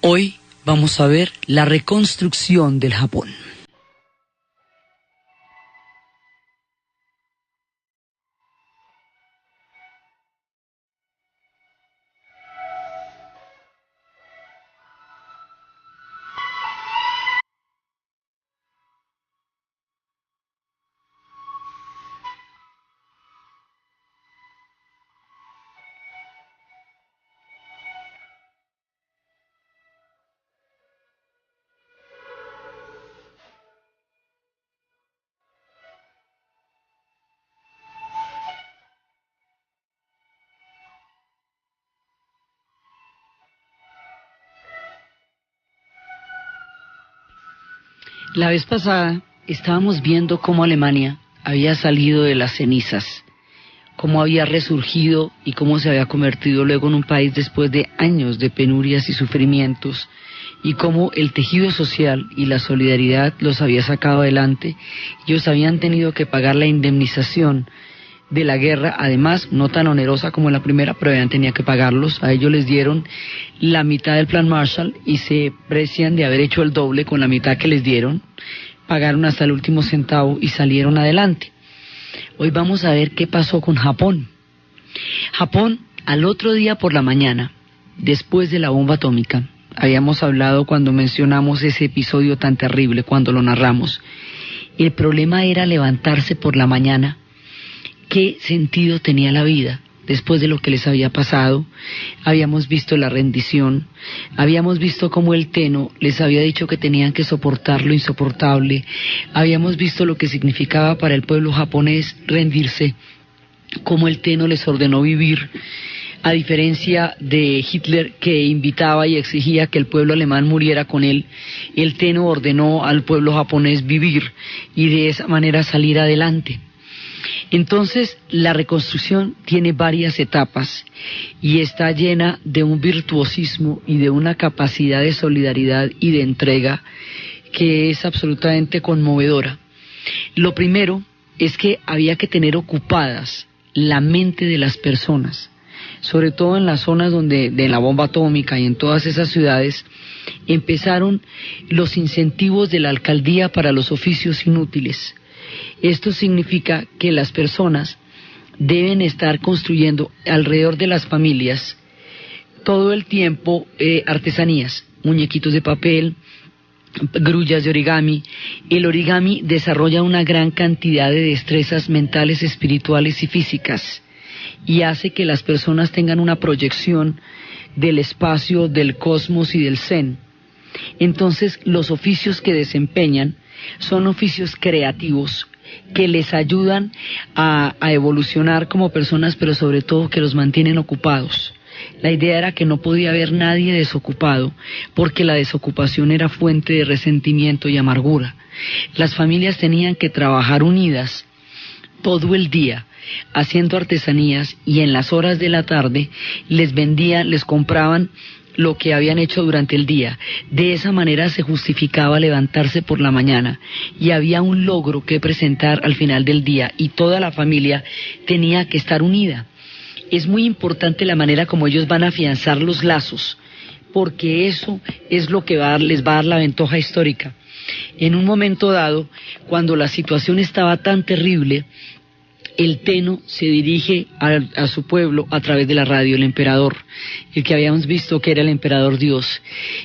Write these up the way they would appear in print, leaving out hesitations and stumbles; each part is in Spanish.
Hoy vamos a ver la reconstrucción del Japón. La vez pasada estábamos viendo cómo Alemania había salido de las cenizas, cómo había resurgido y cómo se había convertido luego en un país después de años de penurias y sufrimientos, y cómo el tejido social y la solidaridad los había sacado adelante. Ellos habían tenido que pagar la indemnización de la guerra, además no tan onerosa como la primera, pero habían tenido que pagarlos. A ellos les dieron la mitad del plan Marshall y se precian de haber hecho el doble con la mitad que les dieron, pagaron hasta el último centavo y salieron adelante. Hoy vamos a ver qué pasó con Japón. Japón, al otro día por la mañana, después de la bomba atómica, habíamos hablado cuando mencionamos ese episodio tan terrible, cuando lo narramos, el problema era levantarse por la mañana. ¿Qué sentido tenía la vida después de lo que les había pasado? Habíamos visto la rendición, habíamos visto cómo el Tenno les había dicho que tenían que soportar lo insoportable, habíamos visto lo que significaba para el pueblo japonés rendirse, cómo el Tenno les ordenó vivir, a diferencia de Hitler, que invitaba y exigía que el pueblo alemán muriera con él. El Tenno ordenó al pueblo japonés vivir y de esa manera salir adelante. Entonces, la reconstrucción tiene varias etapas y está llena de un virtuosismo y de una capacidad de solidaridad y de entrega que es absolutamente conmovedora. Lo primero es que había que tener ocupadas la mente de las personas, sobre todo en las zonas donde de la bomba atómica y en todas esas ciudades empezaron los incentivos de la alcaldía para los oficios inútiles. Esto significa que las personas deben estar construyendo alrededor de las familias todo el tiempo artesanías, muñequitos de papel, grullas de origami. El origami desarrolla una gran cantidad de destrezas mentales, espirituales y físicas y hace que las personas tengan una proyección del espacio, del cosmos y del zen. Entonces, los oficios que desempeñan son oficios creativos que les ayudan a evolucionar como personas, pero sobre todo que los mantienen ocupados. La idea era que no podía haber nadie desocupado, porque la desocupación era fuente de resentimiento y amargura. Las familias tenían que trabajar unidas todo el día, haciendo artesanías, y en las horas de la tarde les vendían, les compraban lo que habían hecho durante el día. De esa manera se justificaba levantarse por la mañana y había un logro que presentar al final del día y toda la familia tenía que estar unida. Es muy importante la manera como ellos van a afianzar los lazos, porque eso es lo que les va a dar la ventaja histórica. En un momento dado, cuando la situación estaba tan terrible, el Tenno se dirige a su pueblo a través de la radio, el emperador, el que habíamos visto que era el emperador Dios,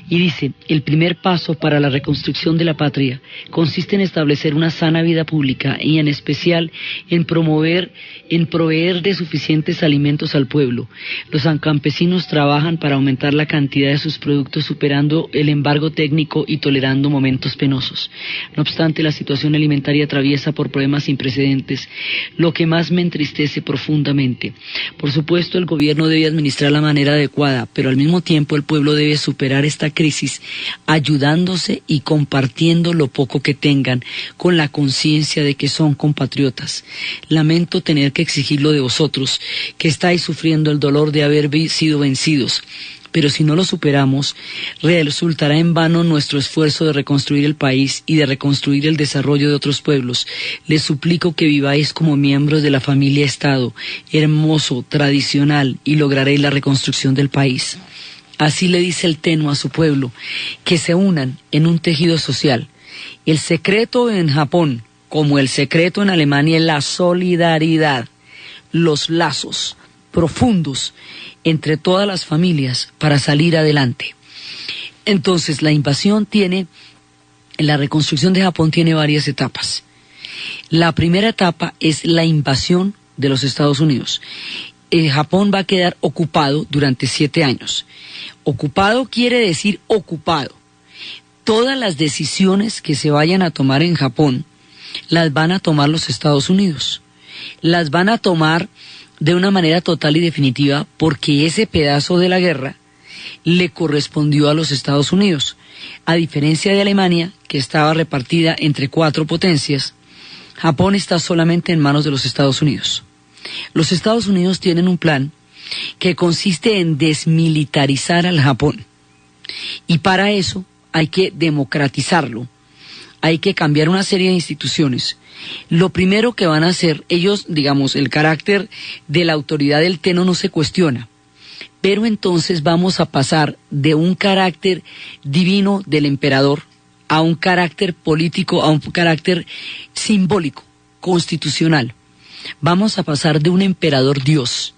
y dice: el primer paso para la reconstrucción de la patria consiste en establecer una sana vida pública y en especial en proveer de suficientes alimentos al pueblo. Los campesinos trabajan para aumentar la cantidad de sus productos, superando el embargo técnico y tolerando momentos penosos. No obstante, la situación alimentaria atraviesa por problemas sin precedentes, lo que más me entristece profundamente. Por supuesto, el gobierno debe administrar la manera adecuada, pero al mismo tiempo el pueblo debe superar esta crisis ayudándose y compartiendo lo poco que tengan, con la conciencia de que son compatriotas. Lamento tener que exigirlo de vosotros, que estáis sufriendo el dolor de haber sido vencidos. Pero si no lo superamos, resultará en vano nuestro esfuerzo de reconstruir el país y de reconstruir el desarrollo de otros pueblos. Les suplico que viváis como miembros de la familia Estado, hermoso, tradicional, y lograréis la reconstrucción del país. Así le dice el Tenno a su pueblo, que se unan en un tejido social. El secreto en Japón, como el secreto en Alemania, es la solidaridad, los lazos profundos entre todas las familias para salir adelante. Entonces, la reconstrucción de Japón tiene varias etapas. La primera etapa es la invasión de los Estados Unidos. Japón va a quedar ocupado durante 7 años. Ocupado quiere decir ocupado. Todas las decisiones que se vayan a tomar en Japón las van a tomar los Estados Unidos. Las van a tomar de una manera total y definitiva porque ese pedazo de la guerra le correspondió a los Estados Unidos. A diferencia de Alemania, que estaba repartida entre 4 potencias, Japón está solamente en manos de los Estados Unidos. Los Estados Unidos tienen un plan que consiste en desmilitarizar al Japón. Y para eso hay que democratizarlo, hay que cambiar una serie de instituciones. Lo primero que van a hacer, ellos, digamos, el carácter de la autoridad del Tenno no se cuestiona, pero entonces vamos a pasar de un carácter divino del emperador a un carácter político, a un carácter simbólico, constitucional. Vamos a pasar de un emperador Dios,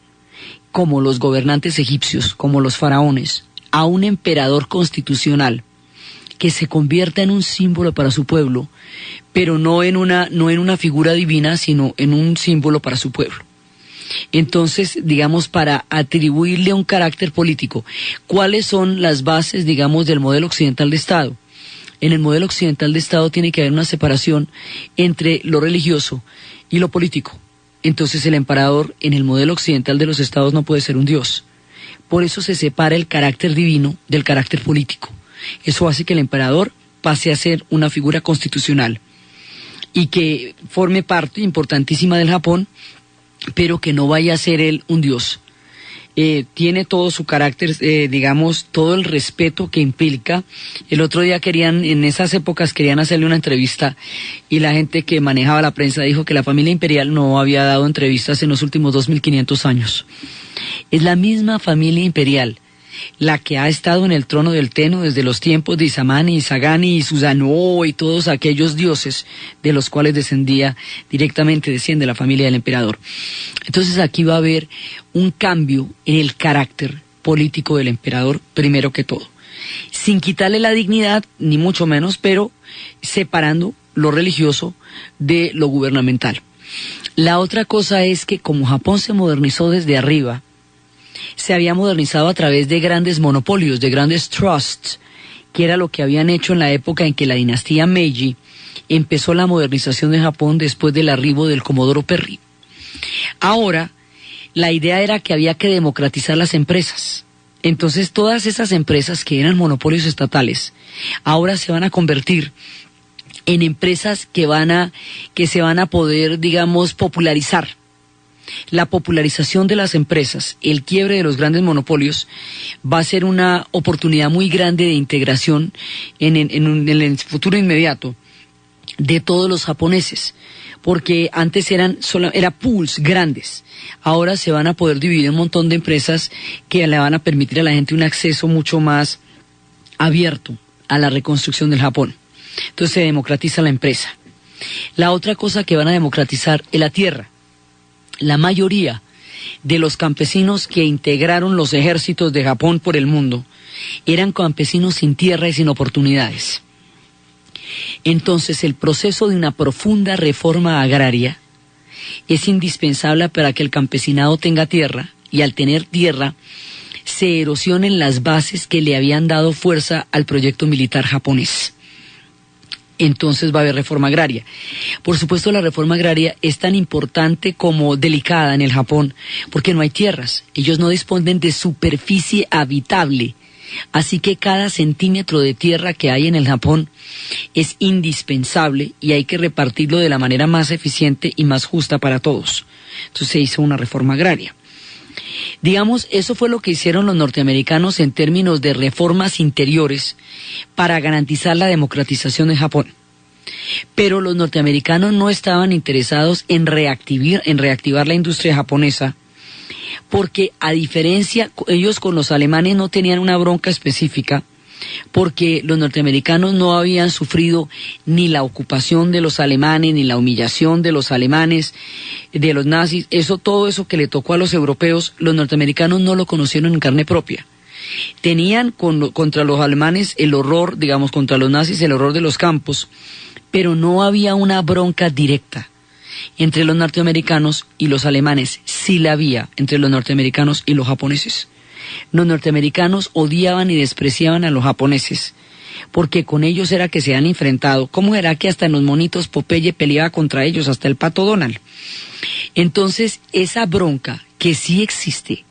como los gobernantes egipcios, como los faraones, a un emperador constitucional que se convierta en un símbolo para su pueblo, pero no en una figura divina, sino en un símbolo para su pueblo. Entonces, digamos, para atribuirle un carácter político, ¿cuáles son las bases, digamos, del modelo occidental de Estado? En el modelo occidental de Estado tiene que haber una separación entre lo religioso y lo político. Entonces el emperador en el modelo occidental de los estados no puede ser un dios. Por eso se separa el carácter divino del carácter político. Eso hace que el emperador pase a ser una figura constitucional y que forme parte importantísima del Japón, pero que no vaya a ser él un dios. Tiene todo su carácter, digamos, todo el respeto que implica. El otro día en esas épocas querían hacerle una entrevista y la gente que manejaba la prensa dijo que la familia imperial no había dado entrevistas en los últimos 2500 años. Es la misma familia imperial la que ha estado en el trono del Tenno desde los tiempos de Isamani, Sagani y Susanoo y todos aquellos dioses de los cuales desciende la familia del emperador. Entonces aquí va a haber un cambio en el carácter político del emperador, primero que todo, sin quitarle la dignidad, ni mucho menos, pero separando lo religioso de lo gubernamental. La otra cosa es que como Japón se modernizó desde arriba, se había modernizado a través de grandes monopolios, de grandes trusts, que era lo que habían hecho en la época en que la dinastía Meiji empezó la modernización de Japón después del arribo del Comodoro Perry. Ahora, la idea era que había que democratizar las empresas. Entonces, todas esas empresas que eran monopolios estatales, ahora se van a convertir en empresas que se van a poder, digamos, popularizar. La popularización de las empresas, el quiebre de los grandes monopolios, va a ser una oportunidad muy grande de integración en el futuro inmediato de todos los japoneses, porque antes era pools grandes, ahora se van a poder dividir en un montón de empresas que le van a permitir a la gente un acceso mucho más abierto a la reconstrucción del Japón. Entonces se democratiza la empresa. La otra cosa que van a democratizar es la tierra. La mayoría de los campesinos que integraron los ejércitos de Japón por el mundo eran campesinos sin tierra y sin oportunidades. Entonces el proceso de una profunda reforma agraria es indispensable para que el campesinado tenga tierra y al tener tierra se erosionen las bases que le habían dado fuerza al proyecto militar japonés. Entonces va a haber reforma agraria. Por supuesto, la reforma agraria es tan importante como delicada en el Japón, porque no hay tierras. Ellos no disponen de superficie habitable. Así que cada centímetro de tierra que hay en el Japón es indispensable y hay que repartirlo de la manera más eficiente y más justa para todos. Entonces se hizo una reforma agraria. Digamos, eso fue lo que hicieron los norteamericanos en términos de reformas interiores para garantizar la democratización de Japón. Pero los norteamericanos no estaban interesados en reactivar la industria japonesa porque a diferencia, ellos con los alemanes no tenían una bronca específica, porque los norteamericanos no habían sufrido ni la ocupación de los alemanes, ni la humillación de los alemanes, de los nazis. Todo eso que le tocó a los europeos, los norteamericanos no lo conocieron en carne propia. Tenían contra los alemanes el horror, digamos, contra los nazis el horror de los campos, pero no había una bronca directa entre los norteamericanos y los alemanes. Sí la había entre los norteamericanos y los japoneses. Los norteamericanos odiaban y despreciaban a los japoneses, porque con ellos era que se han enfrentado. ¿Cómo era que hasta en los monitos Popeye peleaba contra ellos, hasta el Pato Donald? Entonces, esa bronca que sí existe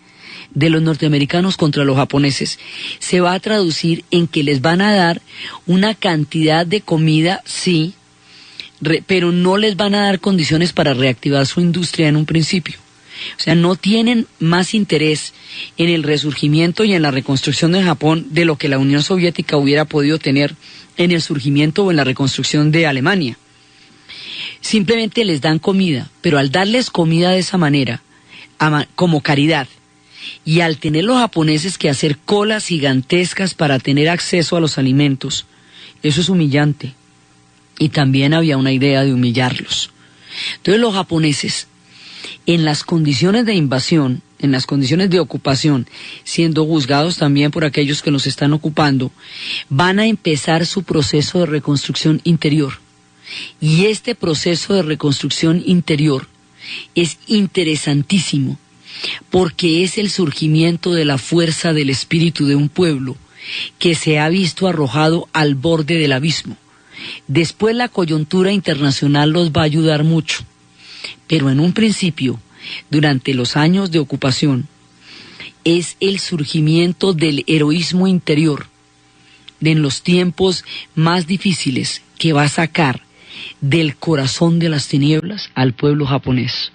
de los norteamericanos contra los japoneses se va a traducir en que les van a dar una cantidad de comida, sí, pero no les van a dar condiciones para reactivar su industria en un principio. O sea, no tienen más interés en el resurgimiento y en la reconstrucción de Japón de lo que la Unión Soviética hubiera podido tener en el surgimiento o en la reconstrucción de Alemania. Simplemente les dan comida, pero al darles comida de esa manera, como caridad, y al tener los japoneses que hacer colas gigantescas para tener acceso a los alimentos, eso es humillante. Y también había una idea de humillarlos. Entonces los japoneses, en las condiciones de invasión, en las condiciones de ocupación, siendo juzgados también por aquellos que los están ocupando, van a empezar su proceso de reconstrucción interior. Y este proceso de reconstrucción interior es interesantísimo, porque es el surgimiento de la fuerza del espíritu de un pueblo que se ha visto arrojado al borde del abismo. Después la coyuntura internacional los va a ayudar mucho, pero en un principio, durante los años de ocupación, es el surgimiento del heroísmo interior en los tiempos más difíciles que va a sacar del corazón de las tinieblas al pueblo japonés.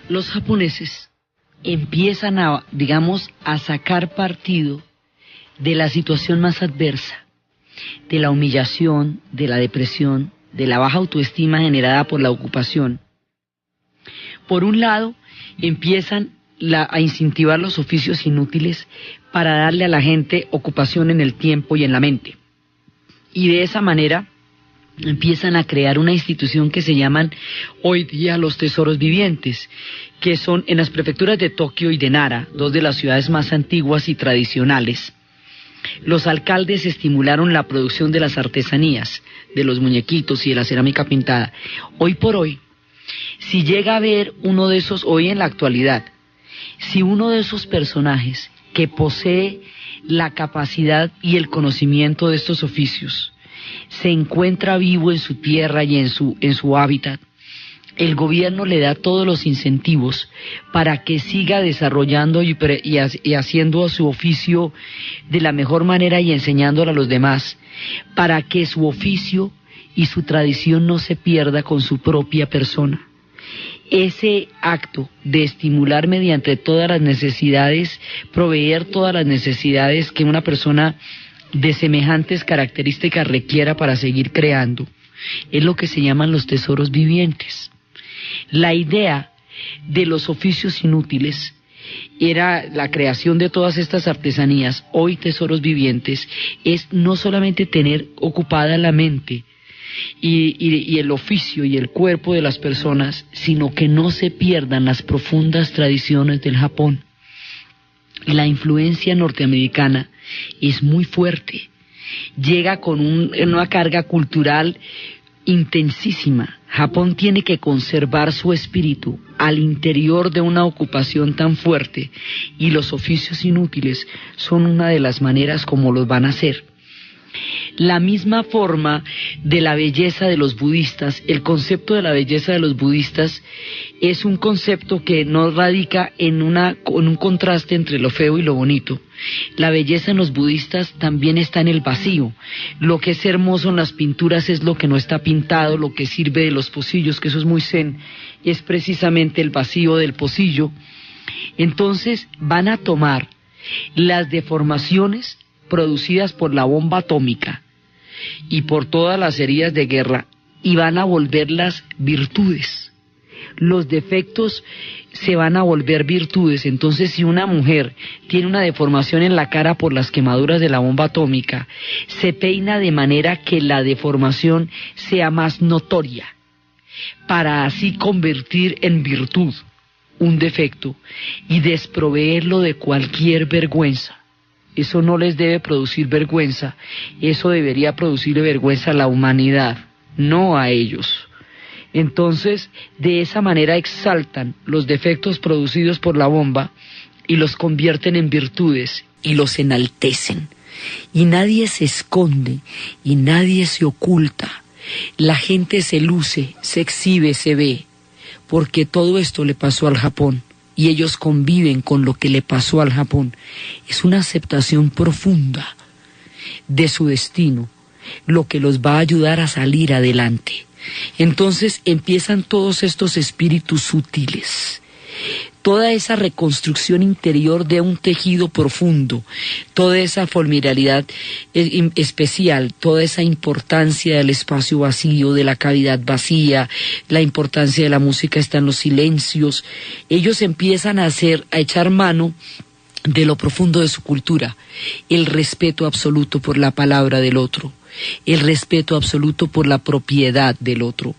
Los japoneses empiezan a, digamos, a sacar partido de la situación más adversa, de la humillación, de la depresión, de la baja autoestima generada por la ocupación. Por un lado, empiezan a incentivar los oficios inútiles para darle a la gente ocupación en el tiempo y en la mente. Y de esa manera empiezan a crear una institución que se llaman hoy día los tesoros vivientes, que son en las prefecturas de Tokio y de Nara, dos de las ciudades más antiguas y tradicionales. Los alcaldes estimularon la producción de las artesanías, de los muñequitos y de la cerámica pintada. Hoy por hoy, si llega a ver uno de esos, hoy en la actualidad, si uno de esos personajes que posee la capacidad y el conocimiento de estos oficios se encuentra vivo en su tierra y en su hábitat, el gobierno le da todos los incentivos para que siga desarrollando y haciendo su oficio de la mejor manera y enseñándolo a los demás, para que su oficio y su tradición no se pierda con su propia persona. Ese acto de estimular mediante todas las necesidades, proveer todas las necesidades que una persona de semejantes características requiera para seguir creando, es lo que se llaman los tesoros vivientes. La idea de los oficios inútiles era la creación de todas estas artesanías, hoy tesoros vivientes, es no solamente tener ocupada la mente y el oficio y el cuerpo de las personas, sino que no se pierdan las profundas tradiciones del Japón. La influencia norteamericana es muy fuerte, llega con una carga cultural intensísima. Japón tiene que conservar su espíritu al interior de una ocupación tan fuerte, y los oficios inútiles son una de las maneras como los van a hacer. La misma forma de la belleza de los budistas, el concepto de la belleza de los budistas es un concepto que no radica en un contraste entre lo feo y lo bonito. La belleza en los budistas también está en el vacío. Lo que es hermoso en las pinturas es lo que no está pintado, lo que sirve de los pocillos, que eso es muy zen, es precisamente el vacío del pocillo. Entonces van a tomar las deformaciones producidas por la bomba atómica y por todas las heridas de guerra y van a volverlas virtudes. Los defectos se van a volver virtudes. Entonces, si una mujer tiene una deformación en la cara por las quemaduras de la bomba atómica, se peina de manera que la deformación sea más notoria, para así convertir en virtud un defecto y desproveerlo de cualquier vergüenza. Eso no les debe producir vergüenza, eso debería producirle vergüenza a la humanidad, no a ellos. Entonces, de esa manera exaltan los defectos producidos por la bomba y los convierten en virtudes y los enaltecen. Y nadie se esconde y nadie se oculta. La gente se luce, se exhibe, se ve, porque todo esto le pasó al Japón. Y ellos conviven con lo que le pasó al Japón. Es una aceptación profunda de su destino, lo que los va a ayudar a salir adelante. Entonces empiezan todos estos espíritus sutiles, toda esa reconstrucción interior de un tejido profundo, toda esa familiaridad especial, toda esa importancia del espacio vacío, de la cavidad vacía, la importancia de la música está en los silencios. Ellos empiezan a echar mano de lo profundo de su cultura, el respeto absoluto por la palabra del otro, el respeto absoluto por la propiedad del otro.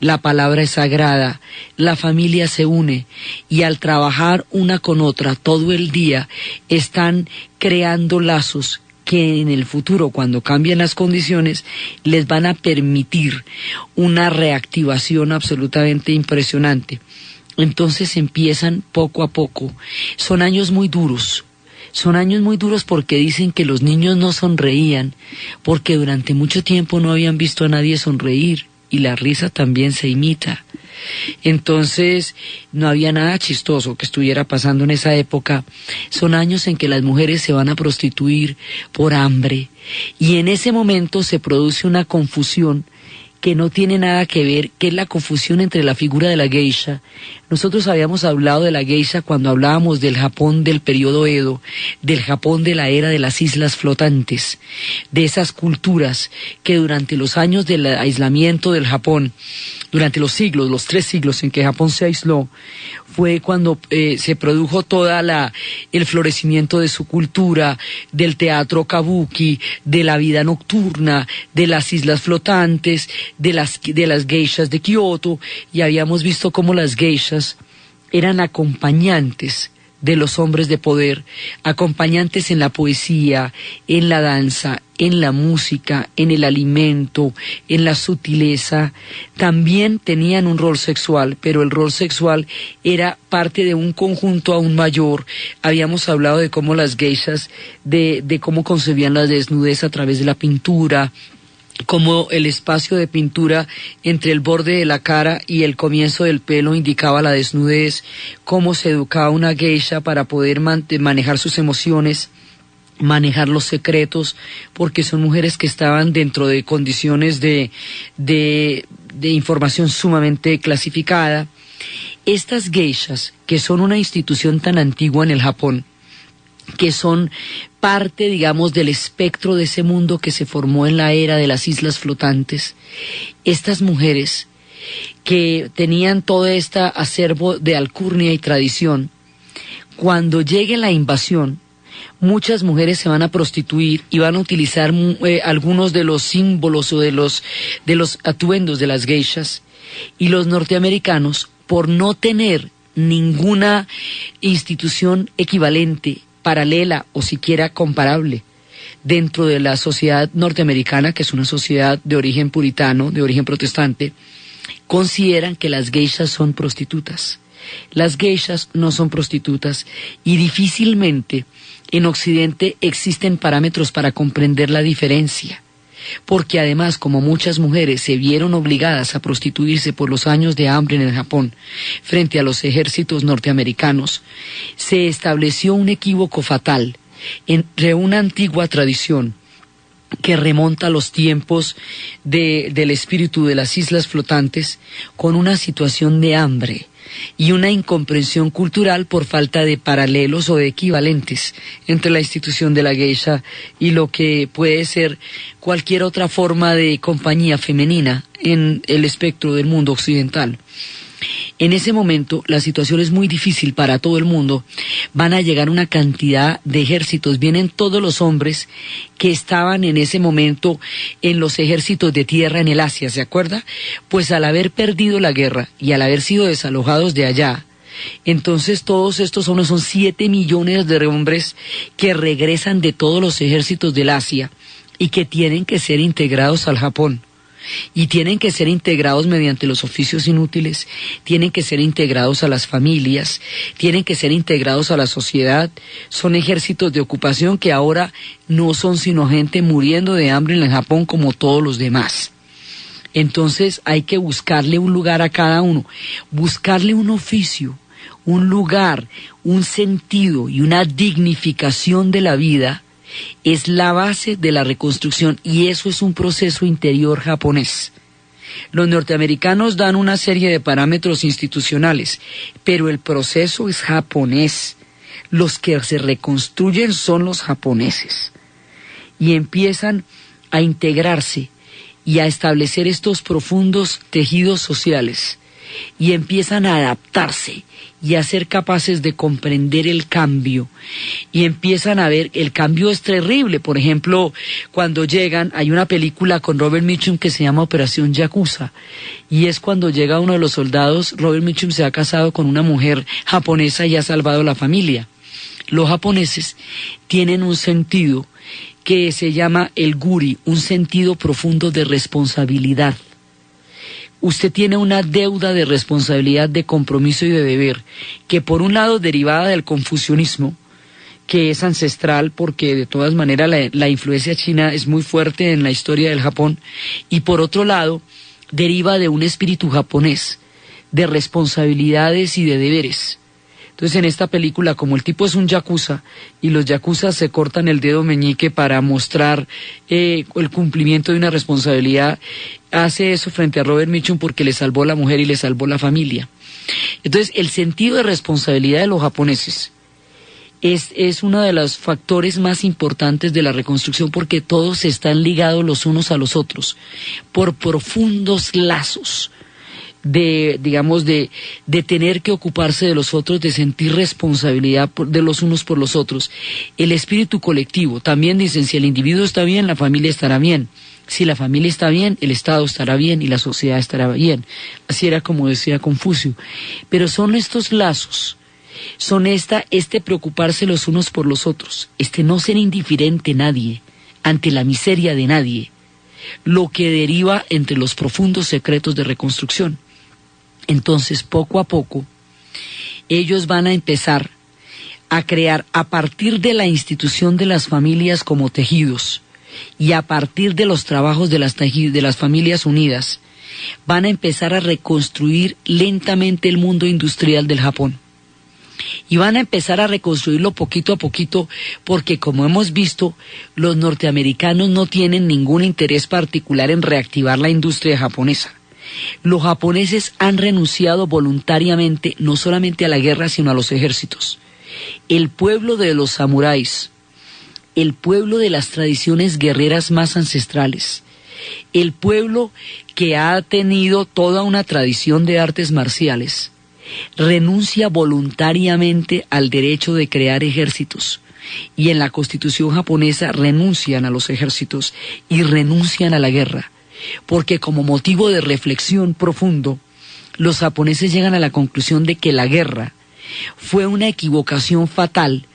La palabra es sagrada, la familia se une y al trabajar una con otra todo el día están creando lazos que en el futuro, cuando cambien las condiciones, les van a permitir una reactivación absolutamente impresionante. Entonces empiezan poco a poco. Son años muy duros. Son años muy duros porque dicen que los niños no sonreían, porque durante mucho tiempo no habían visto a nadie sonreír, y la risa también se imita. Entonces no había nada chistoso que estuviera pasando en esa época. Son años en que las mujeres se van a prostituir por hambre, y en ese momento se produce una confusión que no tiene nada que ver, que es la confusión entre la figura de la geisha. Nosotros habíamos hablado de la geisha cuando hablábamos del Japón del periodo Edo, del Japón de la era de las islas flotantes, de esas culturas que durante los años del aislamiento del Japón, durante los 3 siglos en que Japón se aisló, fue cuando se produjo el florecimiento de su cultura, del teatro kabuki, de la vida nocturna, de las islas flotantes, de las geishas de Kioto, y habíamos visto cómo las geishas eran acompañantes de los hombres de poder, acompañantes en la poesía, en la danza, en la música, en el alimento, en la sutileza. También tenían un rol sexual, pero el rol sexual era parte de un conjunto aún mayor. Habíamos hablado de cómo las geishas, de cómo concebían la desnudez a través de la pintura, como el espacio de pintura entre el borde de la cara y el comienzo del pelo indicaba la desnudez, cómo se educaba una geisha para poder manejar sus emociones, manejar los secretos, porque son mujeres que estaban dentro de condiciones de información sumamente clasificada. Estas geishas, que son una institución tan antigua en el Japón, que son parte, digamos, del espectro de ese mundo que se formó en la era de las islas flotantes, estas mujeres que tenían todo este acervo de alcurnia y tradición, cuando llegue la invasión, muchas mujeres se van a prostituir y van a utilizar algunos de los símbolos o de los atuendos de las geishas, y los norteamericanos, por no tener ninguna institución equivalente, paralela o siquiera comparable, dentro de la sociedad norteamericana, que es una sociedad de origen puritano, de origen protestante, consideran que las geishas son prostitutas. Las geishas no son prostitutas y difícilmente en Occidente existen parámetros para comprender la diferencia. Porque además, como muchas mujeres se vieron obligadas a prostituirse por los años de hambre en el Japón frente a los ejércitos norteamericanos, se estableció un equívoco fatal entre una antigua tradición que remonta a los tiempos del espíritu de las islas flotantes con una situación de hambre y una incomprensión cultural por falta de paralelos o de equivalentes entre la institución de la geisha y lo que puede ser cualquier otra forma de compañía femenina en el espectro del mundo occidental. En ese momento la situación es muy difícil para todo el mundo. Van a llegar una cantidad de ejércitos, vienen todos los hombres que estaban en ese momento en los ejércitos de tierra en el Asia, ¿se acuerda? Pues al haber perdido la guerra y al haber sido desalojados de allá, entonces todos estos hombres, son 7 millones de hombres que regresan de todos los ejércitos del Asia y que tienen que ser integrados al Japón. Y tienen que ser integrados mediante los oficios inútiles, tienen que ser integrados a las familias, tienen que ser integrados a la sociedad. Son ejércitos de ocupación que ahora no son sino gente muriendo de hambre en el Japón como todos los demás. Entonces hay que buscarle un lugar a cada uno, buscarle un oficio, un lugar, un sentido y una dignificación de la vida. Es la base de la reconstrucción y eso es un proceso interior japonés. Los norteamericanos dan una serie de parámetros institucionales, pero el proceso es japonés. Los que se reconstruyen son los japoneses y empiezan a integrarse y a establecer estos profundos tejidos sociales y empiezan a adaptarse y a ser capaces de comprender el cambio y empiezan a ver, el cambio es terrible. Por ejemplo, cuando llegan, hay una película con Robert Mitchum que se llama Operación Yakuza y es cuando llega uno de los soldados. Robert Mitchum se ha casado con una mujer japonesa y ha salvado la familia. Los japoneses tienen un sentido que se llama el guri, un sentido profundo de responsabilidad. Usted tiene una deuda de responsabilidad, de compromiso y de deber, que por un lado derivada del confucianismo, que es ancestral porque de todas maneras la influencia china es muy fuerte en la historia del Japón, y por otro lado deriva de un espíritu japonés, de responsabilidades y de deberes. Entonces en esta película, como el tipo es un yakuza, y los yakuzas se cortan el dedo meñique para mostrar el cumplimiento de una responsabilidad, hace eso frente a Robert Mitchum porque le salvó la mujer y le salvó la familia. Entonces el sentido de responsabilidad de los japoneses es uno de los factores más importantes de la reconstrucción, porque todos están ligados los unos a los otros por profundos lazos de tener que ocuparse de los otros, de sentir responsabilidad de los unos por los otros. El espíritu colectivo, también dicen, si el individuo está bien, la familia estará bien. Si la familia está bien, el Estado estará bien y la sociedad estará bien. Así era como decía Confucio. Pero son estos lazos, son este preocuparse los unos por los otros, no ser indiferente nadie ante la miseria de nadie, lo que deriva entre los profundos secretos de reconstrucción. Entonces, poco a poco, ellos van a empezar a crear, a partir de la institución de las familias como tejidos, y a partir de los trabajos de las familias unidas, van a empezar a reconstruir lentamente el mundo industrial del Japón. Y van a empezar a reconstruirlo poquito a poquito, porque como hemos visto, los norteamericanos no tienen ningún interés particular en reactivar la industria japonesa. Los japoneses han renunciado voluntariamente no solamente a la guerra, sino a los ejércitos. El pueblo de los samuráis, el pueblo de las tradiciones guerreras más ancestrales, el pueblo que ha tenido toda una tradición de artes marciales, renuncia voluntariamente al derecho de crear ejércitos, y en la Constitución japonesa renuncian a los ejércitos y renuncian a la guerra, porque como motivo de reflexión profundo, los japoneses llegan a la conclusión de que la guerra fue una equivocación fatal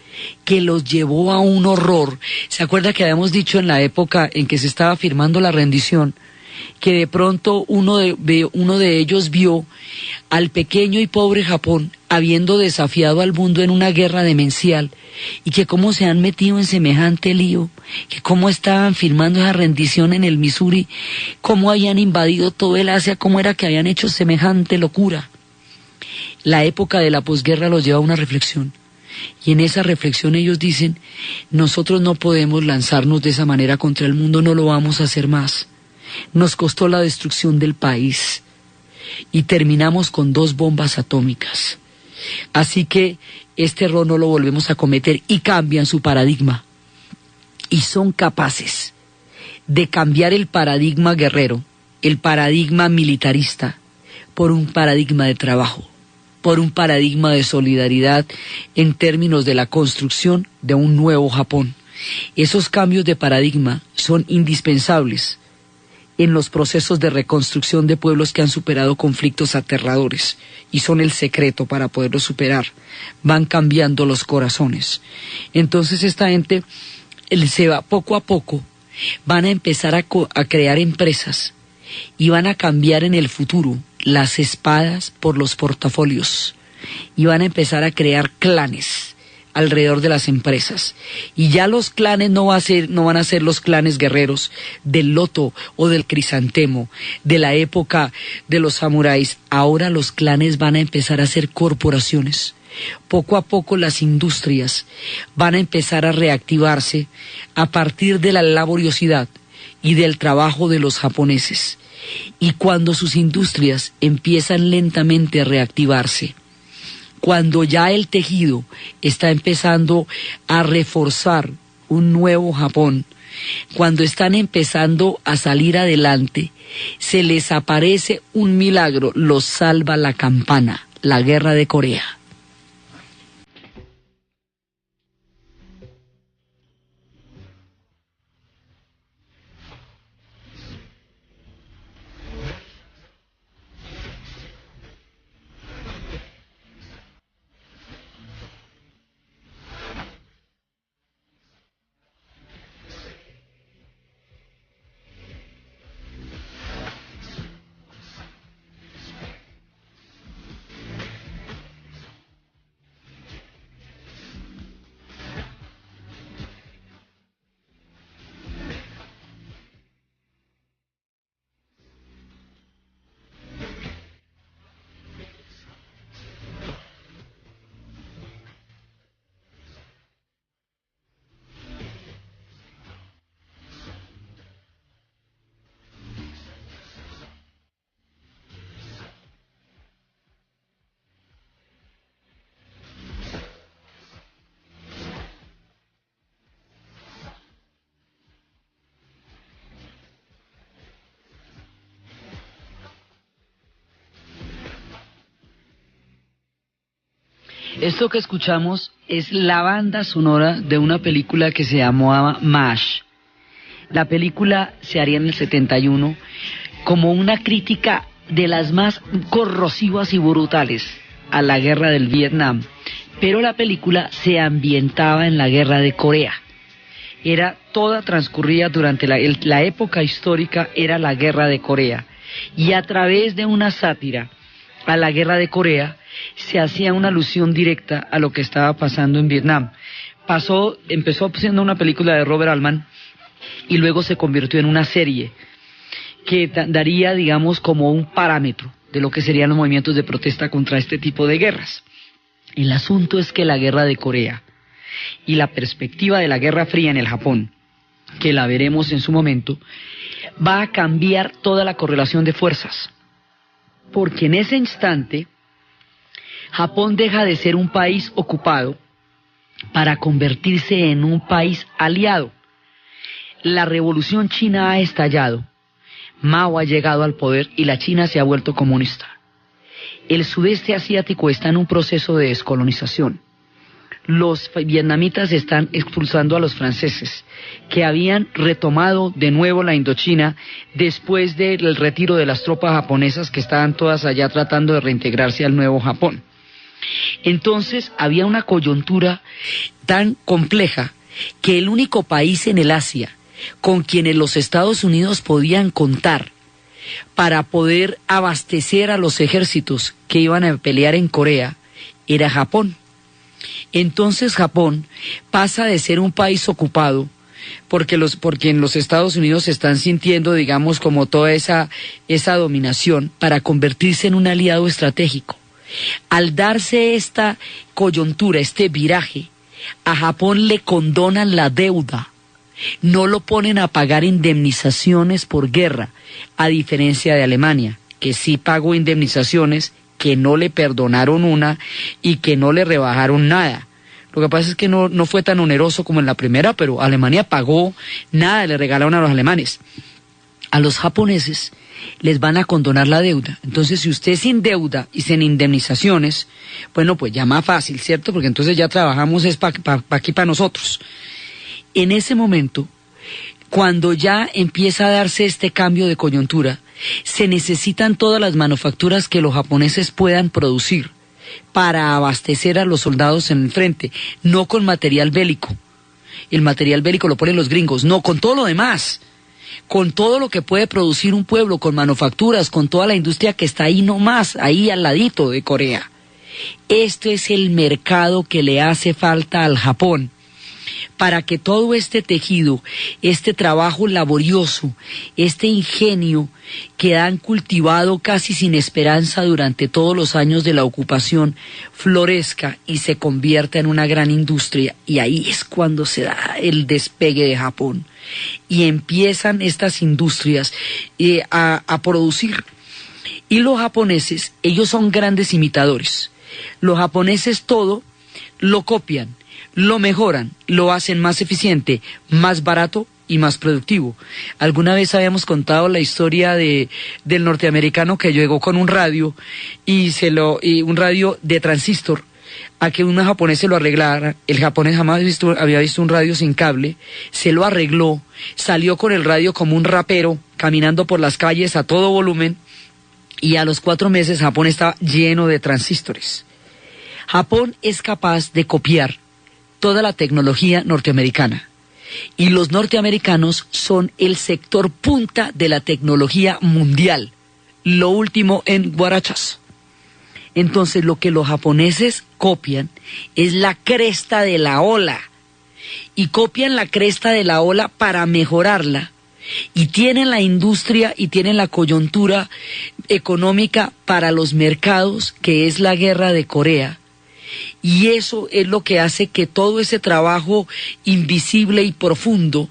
que los llevó a un horror. ¿Se acuerda que habíamos dicho en la época en que se estaba firmando la rendición, que de pronto uno de ellos vio al pequeño y pobre Japón habiendo desafiado al mundo en una guerra demencial, y que cómo se han metido en semejante lío, que cómo estaban firmando esa rendición en el Missouri, cómo habían invadido todo el Asia, cómo era que habían hecho semejante locura? La época de la posguerra los lleva a una reflexión, y en esa reflexión ellos dicen: nosotros no podemos lanzarnos de esa manera contra el mundo, no lo vamos a hacer más. Nos costó la destrucción del país y terminamos con 2 bombas atómicas. Así que este error no lo volvemos a cometer, y cambian su paradigma. Y son capaces de cambiar el paradigma guerrero, el paradigma militarista, por un paradigma de trabajo, por un paradigma de solidaridad en términos de la construcción de un nuevo Japón. Esos cambios de paradigma son indispensables en los procesos de reconstrucción de pueblos que han superado conflictos aterradores, y son el secreto para poderlos superar. Van cambiando los corazones. Entonces esta gente se va poco a poco, van a empezar a crear empresas, y van a cambiar en el futuro las espadas por los portafolios, y van a empezar a crear clanes alrededor de las empresas. Y ya los clanes no van a ser los clanes guerreros del loto o del crisantemo, de la época de los samuráis. Ahora los clanes van a empezar a ser corporaciones. Poco a poco las industrias van a empezar a reactivarse a partir de la laboriosidad y del trabajo de los japoneses. Y cuando sus industrias empiezan lentamente a reactivarse, cuando ya el tejido está empezando a reforzar un nuevo Japón, cuando están empezando a salir adelante, se les aparece un milagro, los salva la campana, la guerra de Corea. Esto que escuchamos es la banda sonora de una película que se llamaba MASH. La película se haría en el 71 como una crítica de las más corrosivas y brutales a la guerra del Vietnam, pero la película se ambientaba en la guerra de Corea. Era toda transcurrida durante la época histórica, era la guerra de Corea, y a través de una sátira a la guerra de Corea se hacía una alusión directa a lo que estaba pasando en Vietnam. Empezó siendo una película de Robert Altman y luego se convirtió en una serie que daría, digamos, como un parámetro de lo que serían los movimientos de protesta contra este tipo de guerras. El asunto es que la guerra de Corea y la perspectiva de la Guerra Fría en el Japón, que la veremos en su momento, va a cambiar toda la correlación de fuerzas, porque en ese instante Japón deja de ser un país ocupado para convertirse en un país aliado. La revolución china ha estallado, Mao ha llegado al poder y la China se ha vuelto comunista. El sudeste asiático está en un proceso de descolonización. Los vietnamitas están expulsando a los franceses, que habían retomado de nuevo la Indochina después del retiro de las tropas japonesas que estaban todas allá tratando de reintegrarse al nuevo Japón. Entonces había una coyuntura tan compleja que el único país en el Asia con quienes los Estados Unidos podían contar para poder abastecer a los ejércitos que iban a pelear en Corea era Japón. Entonces Japón pasa de ser un país ocupado porque en los Estados Unidos se están sintiendo, digamos, como toda esa dominación, para convertirse en un aliado estratégico. Al darse esta coyuntura, este viraje, a Japón le condonan la deuda, no lo ponen a pagar indemnizaciones por guerra, a diferencia de Alemania, que sí pagó indemnizaciones, que no le perdonaron una y que no le rebajaron nada. Lo que pasa es que no fue tan oneroso como en la primera, pero Alemania pagó nada, le regalaron a los alemanes. A los japoneses les van a condonar la deuda. Entonces, si usted sin deuda y sin indemnizaciones, bueno, pues ya más fácil, ¿cierto? Porque entonces ya trabajamos es aquí para nosotros. En ese momento, cuando ya empieza a darse este cambio de coyuntura, se necesitan todas las manufacturas que los japoneses puedan producir para abastecer a los soldados en el frente, no con material bélico. El material bélico lo ponen los gringos, no, con todo lo demás, con todo lo que puede producir un pueblo, con manufacturas, con toda la industria que está ahí nomás, ahí al ladito de Corea. Este es el mercado que le hace falta al Japón, para que todo este tejido, este trabajo laborioso, este ingenio que han cultivado casi sin esperanza durante todos los años de la ocupación, florezca y se convierta en una gran industria. Y ahí es cuando se da el despegue de Japón. Y empiezan estas industrias a producir. Y los japoneses, ellos son grandes imitadores. Los japoneses todo lo copian, lo mejoran, lo hacen más eficiente, más barato y más productivo. Alguna vez habíamos contado la historia del norteamericano que llegó con un radio y un radio de transistor a que un japonés se lo arreglara. El japonés jamás había visto un radio sin cable, se lo arregló, salió con el radio como un rapero, caminando por las calles a todo volumen, y a los 4 meses Japón estaba lleno de transistores. Japón es capaz de copiar toda la tecnología norteamericana, y los norteamericanos son el sector punta de la tecnología mundial, lo último en guarachas. Entonces lo que los japoneses copian es la cresta de la ola, y copian la cresta de la ola para mejorarla, y tienen la industria y tienen la coyuntura económica para los mercados, que es la guerra de Corea. Y eso es lo que hace que todo ese trabajo invisible y profundo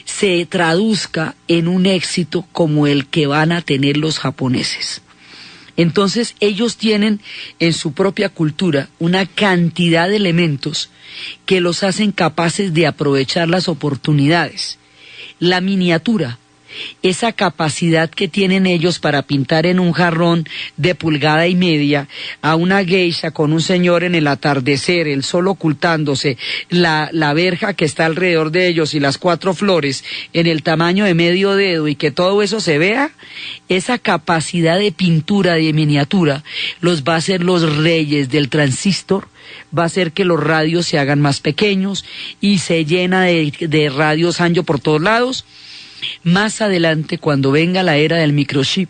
se traduzca en un éxito como el que van a tener los japoneses. Entonces ellos tienen en su propia cultura una cantidad de elementos que los hacen capaces de aprovechar las oportunidades. La miniatura, esa capacidad que tienen ellos para pintar en un jarrón de 1,5 pulgadas a una geisha con un señor en el atardecer, el sol ocultándose, la verja que está alrededor de ellos y las 4 flores en el tamaño de medio dedo, y que todo eso se vea, esa capacidad de pintura, de miniatura, los va a hacer los reyes del transistor. Va a hacer que los radios se hagan más pequeños y se llena de radios ancho por todos lados. Más adelante, cuando venga la era del microchip,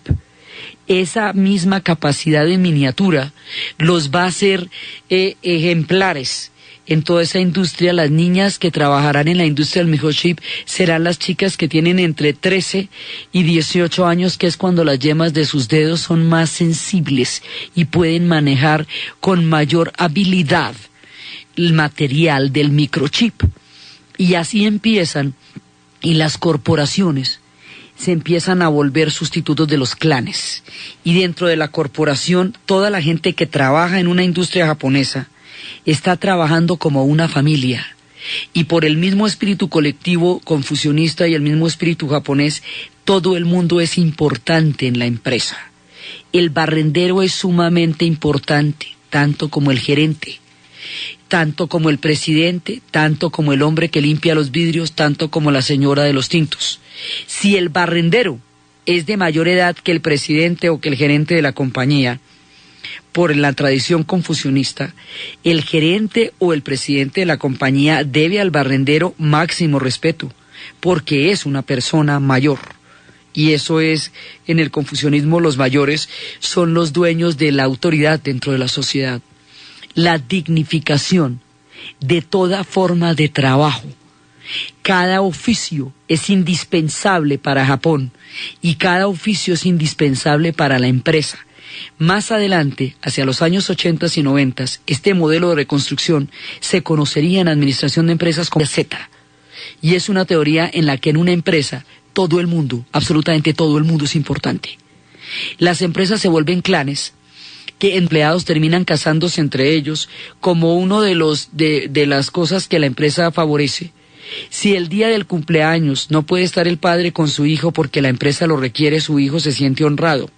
esa misma capacidad de miniatura los va a hacer ejemplares en toda esa industria. Las niñas que trabajarán en la industria del microchip serán las chicas que tienen entre 13 y 18 años, que es cuando las yemas de sus dedos son más sensibles y pueden manejar con mayor habilidad el material del microchip. Y así empiezan, y las corporaciones se empiezan a volver sustitutos de los clanes. Y dentro de la corporación, toda la gente que trabaja en una industria japonesa está trabajando como una familia. Y por el mismo espíritu colectivo confucionista y el mismo espíritu japonés, todo el mundo es importante en la empresa. El barrendero es sumamente importante, tanto como el gerente, tanto como el presidente, tanto como el hombre que limpia los vidrios, tanto como la señora de los tintos. Si el barrendero es de mayor edad que el presidente o que el gerente de la compañía, por la tradición confucionista, el gerente o el presidente de la compañía debe al barrendero máximo respeto, porque es una persona mayor. Y eso es, en el confucianismo, los mayores son los dueños de la autoridad dentro de la sociedad. La dignificación de toda forma de trabajo. Cada oficio es indispensable para Japón y cada oficio es indispensable para la empresa. Más adelante, hacia los años 80 y 90, este modelo de reconstrucción se conocería en administración de empresas como Z. Y es una teoría en la que en una empresa todo el mundo, absolutamente todo el mundo es importante. Las empresas se vuelven clanes, que empleados terminan casándose entre ellos como uno de las cosas que la empresa favorece. Si el día del cumpleaños no puede estar el padre con su hijo porque la empresa lo requiere, su hijo se siente honrado.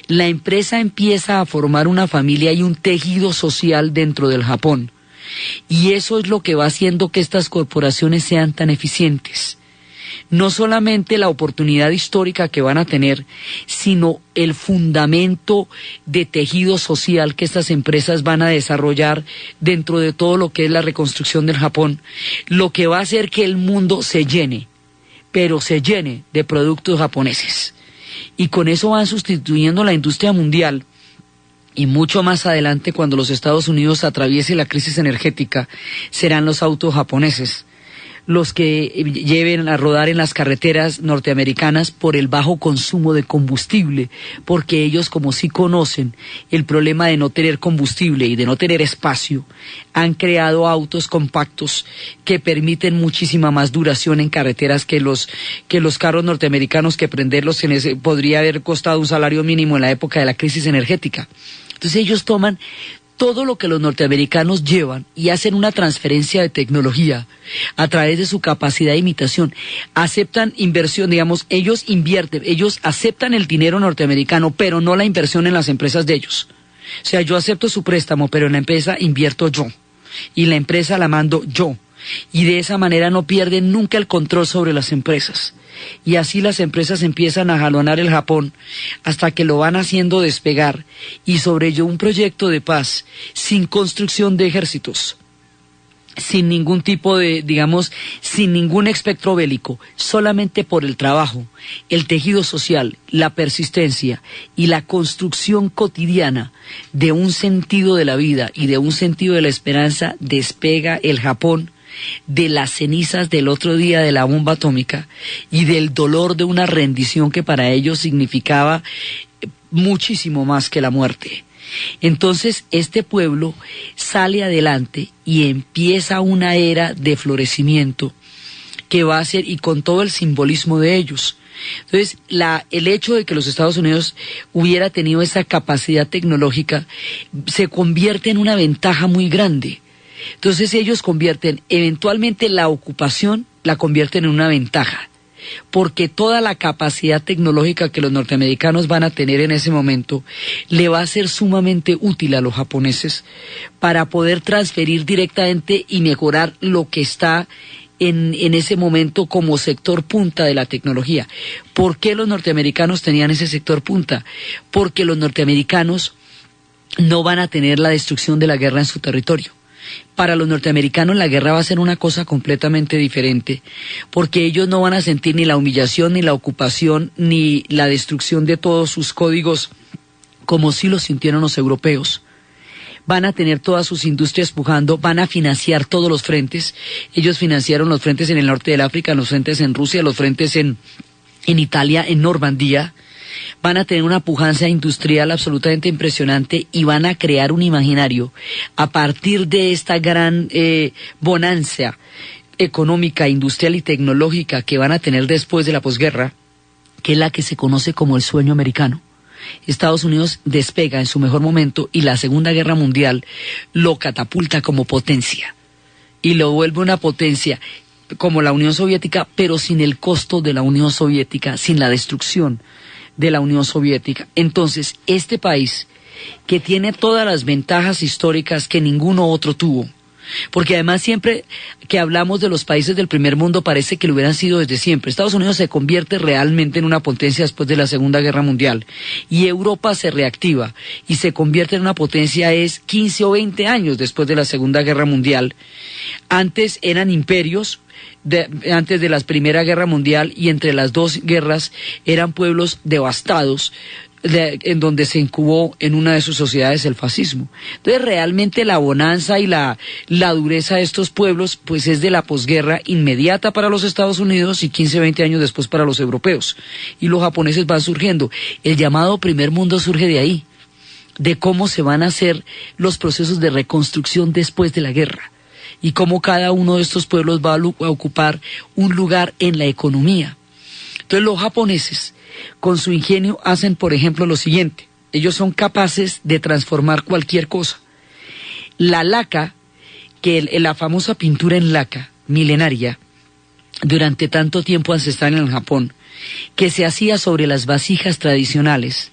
La empresa empieza a formar una familia y un tejido social dentro del Japón. Y eso es lo que va haciendo que estas corporaciones sean tan eficientes. No solamente la oportunidad histórica que van a tener, sino el fundamento de tejido social que estas empresas van a desarrollar dentro de todo lo que es la reconstrucción del Japón, lo que va a hacer que el mundo se llene, pero se llene de productos japoneses. Y con eso van sustituyendo la industria mundial. Y mucho más adelante, cuando los Estados Unidos atraviese la crisis energética, serán los autos japoneses los que lleven a rodar en las carreteras norteamericanas por el bajo consumo de combustible, porque ellos, como sí conocen el problema de no tener combustible y de no tener espacio, han creado autos compactos que permiten muchísima más duración en carreteras que los carros norteamericanos, que prenderlos podría haber costado un salario mínimo en la época de la crisis energética. Entonces ellos toman todo lo que los norteamericanos llevan y hacen una transferencia de tecnología a través de su capacidad de imitación. Aceptan inversión, digamos, ellos invierten, ellos aceptan el dinero norteamericano, pero no la inversión en las empresas de ellos. O sea, yo acepto su préstamo, pero en la empresa invierto yo. Y la empresa la mando yo. Y de esa manera no pierden nunca el control sobre las empresas. Y así las empresas empiezan a jalonar el Japón hasta que lo van haciendo despegar, y sobre ello un proyecto de paz sin construcción de ejércitos, sin ningún tipo de, digamos, sin ningún espectro bélico, solamente por el trabajo, el tejido social, la persistencia y la construcción cotidiana de un sentido de la vida y de un sentido de la esperanza, despega el Japón de las cenizas del otro día de la bomba atómica y del dolor de una rendición que para ellos significaba muchísimo más que la muerte. Entonces este pueblo sale adelante y empieza una era de florecimiento que va a ser, y con todo el simbolismo de ellos. Entonces el hecho de que los Estados Unidos hubiera tenido esa capacidad tecnológica se convierte en una ventaja muy grande. Entonces ellos convierten eventualmente la ocupación, la convierten en una ventaja, porque toda la capacidad tecnológica que los norteamericanos van a tener en ese momento le va a ser sumamente útil a los japoneses para poder transferir directamente y mejorar lo que está en ese momento como sector punta de la tecnología. ¿Por qué los norteamericanos tenían ese sector punta? Porque los norteamericanos no van a tener la destrucción de la guerra en su territorio. Para los norteamericanos la guerra va a ser una cosa completamente diferente, porque ellos no van a sentir ni la humillación, ni la ocupación, ni la destrucción de todos sus códigos, como sí lo sintieron los europeos. Van a tener todas sus industrias pujando, van a financiar todos los frentes. Ellos financiaron los frentes en el norte del África, los frentes en Rusia, los frentes en Italia, en Normandía. Van a tener una pujanza industrial absolutamente impresionante y van a crear un imaginario a partir de esta gran bonanza económica, industrial y tecnológica que van a tener después de la posguerra, que es la que se conoce como el sueño americano. Estados Unidos despega en su mejor momento y la Segunda Guerra Mundial lo catapulta como potencia y lo vuelve una potencia como la Unión Soviética, pero sin el costo de la Unión Soviética, sin la destrucción de la Unión Soviética. Entonces, este país, que tiene todas las ventajas históricas que ninguno otro tuvo, porque además siempre que hablamos de los países del primer mundo parece que lo hubieran sido desde siempre. Estados Unidos se convierte realmente en una potencia después de la Segunda Guerra Mundial y Europa se reactiva y se convierte en una potencia 15 o 20 años después de la Segunda Guerra Mundial. Antes eran imperios, antes de la Primera Guerra Mundial, y entre las dos guerras eran pueblos devastados, en donde se incubó en una de sus sociedades el fascismo. Entonces realmente la bonanza y la dureza de estos pueblos pues es de la posguerra inmediata para los Estados Unidos y 15, 20 años después para los europeos. Y los japoneses van surgiendo. El llamado primer mundo surge de ahí, de cómo se van a hacer los procesos de reconstrucción después de la guerra y cómo cada uno de estos pueblos va a ocupar un lugar en la economía. Entonces los japoneses, con su ingenio, hacen, por ejemplo, lo siguiente. Ellos son capaces de transformar cualquier cosa. La laca, la famosa pintura en laca, milenaria, durante tanto tiempo ancestral en el Japón, que se hacía sobre las vasijas tradicionales,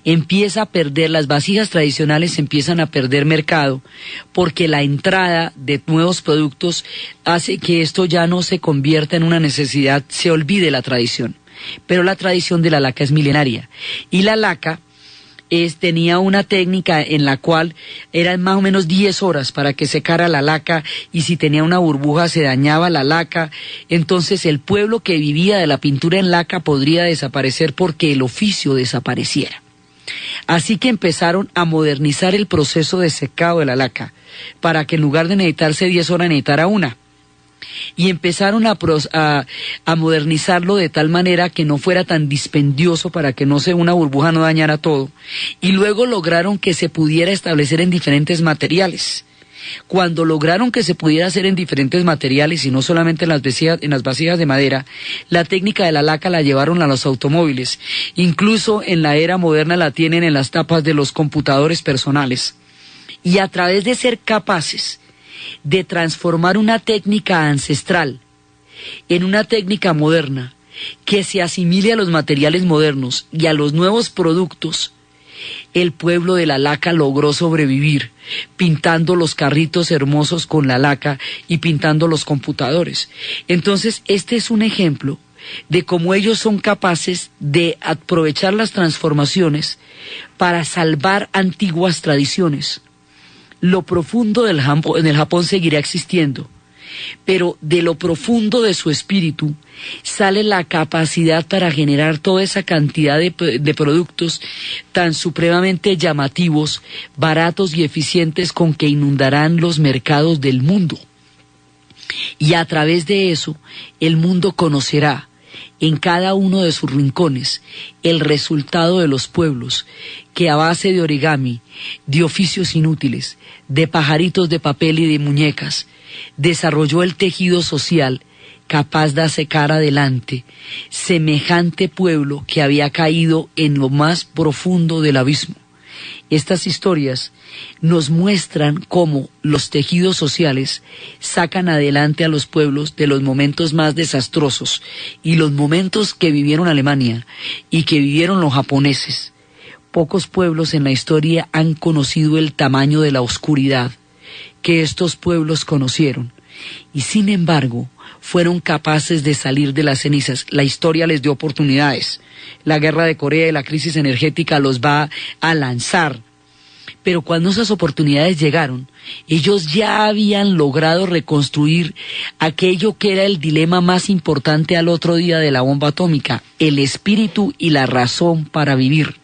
las vasijas tradicionales empiezan a perder mercado porque la entrada de nuevos productos hace que esto ya no se convierta en una necesidad, se olvide la tradición. Pero la tradición de la laca es milenaria y la laca tenía una técnica en la cual eran más o menos 10 horas para que secara la laca, y si tenía una burbuja se dañaba la laca. Entonces el pueblo que vivía de la pintura en laca podría desaparecer porque el oficio desapareciera. Así que empezaron a modernizar el proceso de secado de la laca para que en lugar de necesitarse 10 horas necesitara una. Y empezaron a modernizarlo de tal manera que no fuera tan dispendioso para que una burbuja no dañara todo. Y luego lograron que se pudiera establecer en diferentes materiales. Cuando lograron que se pudiera hacer en diferentes materiales y no solamente en las vasijas de madera, la técnica de la laca la llevaron a los automóviles. Incluso en la era moderna la tienen en las tapas de los computadores personales. Y a través de ser capaces de transformar una técnica ancestral en una técnica moderna que se asimile a los materiales modernos y a los nuevos productos, el pueblo de la laca logró sobrevivir, pintando los carritos hermosos con la laca y pintando los computadores. Entonces, este es un ejemplo de cómo ellos son capaces de aprovechar las transformaciones para salvar antiguas tradiciones. Lo profundo en el Japón seguirá existiendo, pero de lo profundo de su espíritu sale la capacidad para generar toda esa cantidad de productos tan supremamente llamativos, baratos y eficientes con que inundarán los mercados del mundo. Y a través de eso, el mundo conocerá en cada uno de sus rincones el resultado de los pueblos que a base de origami, de oficios inútiles, de pajaritos de papel y de muñecas, desarrolló el tejido social capaz de sacar adelante semejante pueblo que había caído en lo más profundo del abismo. Estas historias nos muestran cómo los tejidos sociales sacan adelante a los pueblos de los momentos más desastrosos, y los momentos que vivieron Alemania y que vivieron los japoneses. Pocos pueblos en la historia han conocido el tamaño de la oscuridad que estos pueblos conocieron, y sin embargo fueron capaces de salir de las cenizas. La historia les dio oportunidades. La guerra de Corea y la crisis energética los va a lanzar. Pero cuando esas oportunidades llegaron, ellos ya habían logrado reconstruir aquello que era el dilema más importante al otro día de la bomba atómica: el espíritu y la razón para vivir,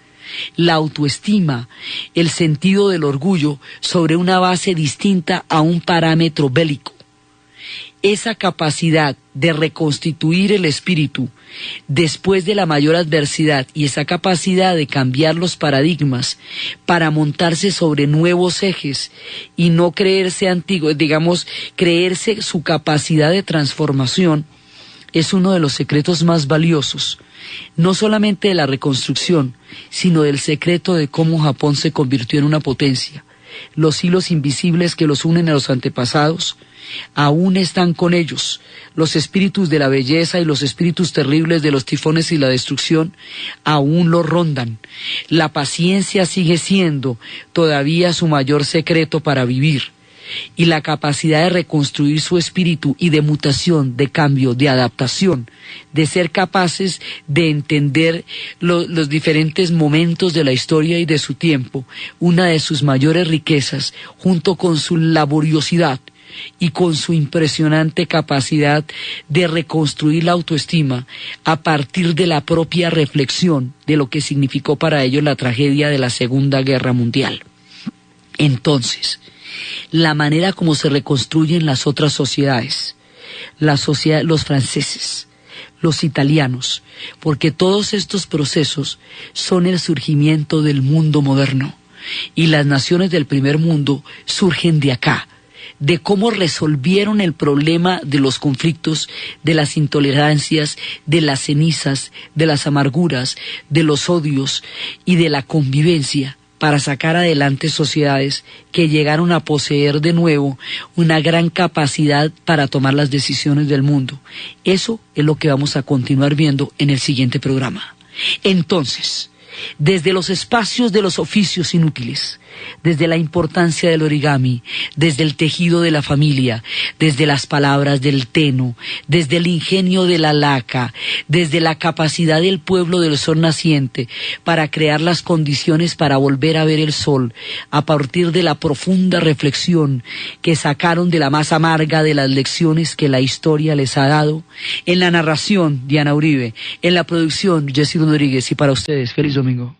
la autoestima, el sentido del orgullo sobre una base distinta a un parámetro bélico. Esa capacidad de reconstituir el espíritu después de la mayor adversidad y esa capacidad de cambiar los paradigmas para montarse sobre nuevos ejes y no creerse antiguos, creerse su capacidad de transformación, es uno de los secretos más valiosos, no solamente de la reconstrucción, sino del secreto de cómo Japón se convirtió en una potencia. Los hilos invisibles que los unen a los antepasados aún están con ellos. Los espíritus de la belleza y los espíritus terribles de los tifones y la destrucción aún los rondan. La paciencia sigue siendo todavía su mayor secreto para vivir. y la capacidad de reconstruir su espíritu y de mutación, de cambio, de adaptación, de ser capaces de entender los diferentes momentos de la historia y de su tiempo, una de sus mayores riquezas, junto con su laboriosidad y con su impresionante capacidad de reconstruir la autoestima a partir de la propia reflexión de lo que significó para ellos la tragedia de la Segunda Guerra Mundial. Entonces, la manera como se reconstruyen las otras sociedades, los franceses, los italianos, porque todos estos procesos son el surgimiento del mundo moderno, y las naciones del primer mundo surgen de acá, de cómo resolvieron el problema de los conflictos, de las intolerancias, de las cenizas, de las amarguras, de los odios y de la convivencia, para sacar adelante sociedades que llegaron a poseer de nuevo una gran capacidad para tomar las decisiones del mundo. Eso es lo que vamos a continuar viendo en el siguiente programa. Entonces, desde los espacios de los oficios inútiles, desde la importancia del origami, desde el tejido de la familia, desde las palabras del teno, desde el ingenio de la laca, desde la capacidad del pueblo del sol naciente para crear las condiciones para volver a ver el sol, a partir de la profunda reflexión que sacaron de la más amarga de las lecciones que la historia les ha dado. En la narración, Diana Uribe; en la producción, Jessy Rodríguez; y para ustedes, feliz domingo.